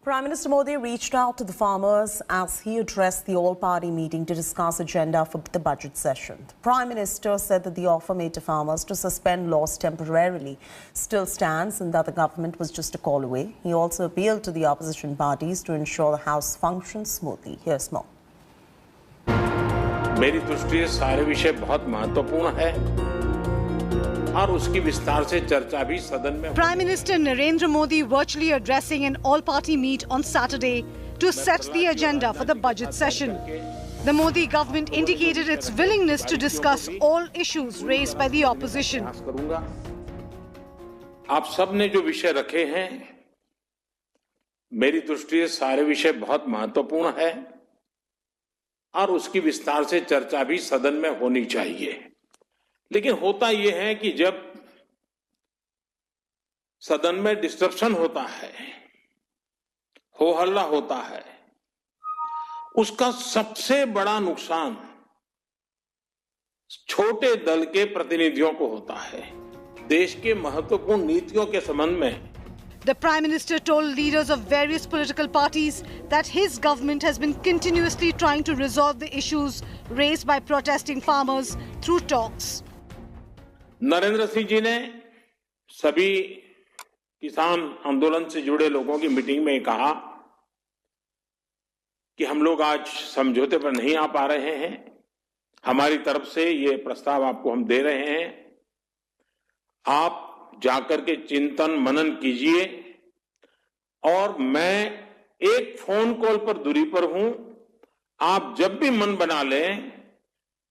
Prime Minister Modi reached out to the farmers as he addressed the all-party meeting to discuss agenda for the budget session. The Prime Minister said that the offer made to farmers to suspend laws temporarily still stands and that the government was just a call away. He also appealed to the opposition parties to ensure the House functions smoothly. Here's more. मेरी दृष्टि से सारे विषय बहुत महत्वपूर्ण है और उसकी विस्तार से चर्चा भी सदन में। Prime Minister Narendra Modi virtually addressing an all-party meet on Saturday to set the agenda for the budget session. The Modi government indicated its willingness to discuss all issues raised by the opposition. आप सब ने जो विषय रखे हैं, मेरी दृष्टि से सारे विषय बहुत महत्वपूर्ण है और उसकी विस्तार से चर्चा भी सदन में होनी चाहिए। लेकिन होता यह है कि जब सदन में डिस्टरप्शन होता है, हो हल्ला होता है, उसका सबसे बड़ा नुकसान छोटे दल के प्रतिनिधियों को होता है। देश के महत्वपूर्ण नीतियों के संबंध में The Prime Minister told leaders of various political parties that his government has been continuously trying to resolve the issues raised by protesting farmers through talks. Narendra Singh ji ने सभी किसान आंदोलन से जुड़े लोगों की मीटिंग में कहा कि हम लोग आज समझौते पर नहीं आ पा रहे हैं। हमारी तरफ से ये प्रस्ताव आपको हम दे रहे हैं। आप जाकर के चिंतन मनन कीजिए और मैं एक फोन कॉल पर दूरी पर हूं। आप जब भी मन बना लें,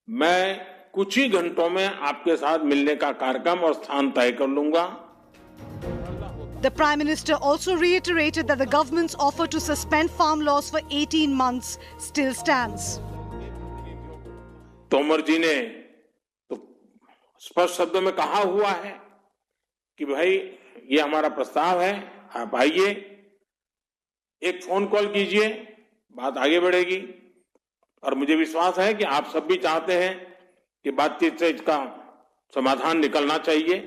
मैं कुछ ही घंटों में आपके साथ मिलने का कार्यक्रम और स्थान तय कर लूंगा। The Prime Minister also reiterated that the government's offer to suspend farm laws for 18 months still stands. Tomar जी ने तो स्पष्ट शब्दों में कहा हुआ है कि भाई ये हमारा प्रस्ताव है, आप आइए, एक फोन कॉल कीजिए, बात आगे बढ़ेगी। और मुझे विश्वास है कि आप सब भी चाहते हैं कि बातचीत से इसका समाधान निकलना चाहिए।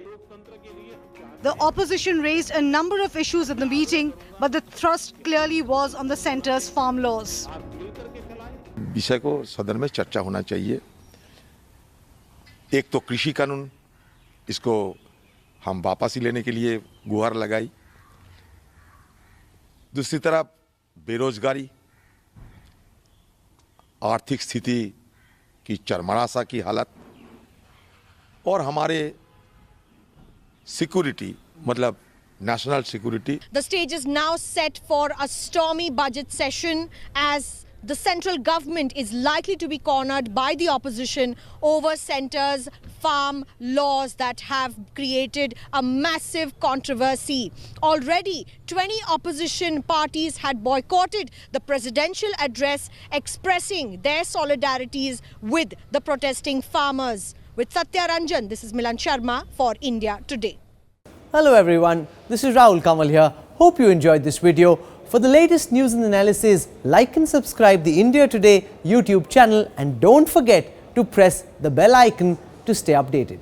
The opposition raised a number of issues at the meeting, but the thrust clearly was on the centre's farm laws. विषय को सदन में चर्चा होना चाहिए। एक तो कृषि कानून, इसको हम वापसी लेने के लिए गुहार लगाई। दूसरी तरफ बेरोजगारी, आर्थिक स्थिति की चरमरासा की हालत और हमारे सिक्योरिटी मतलब national security. The stage is now set for a stormy budget session as the central government is likely to be cornered by the opposition over centre's farm laws that have created a massive controversy. Already, 20 opposition parties had boycotted the presidential address expressing their solidarities with the protesting farmers. With Satya Ranjan, this is Milan Sharma for India Today. Hello everyone, this is Rahul Kamal here. Hope you enjoyed this video. For the latest news and analysis, like and subscribe the India Today YouTube channel and don't forget to press the bell icon to stay updated.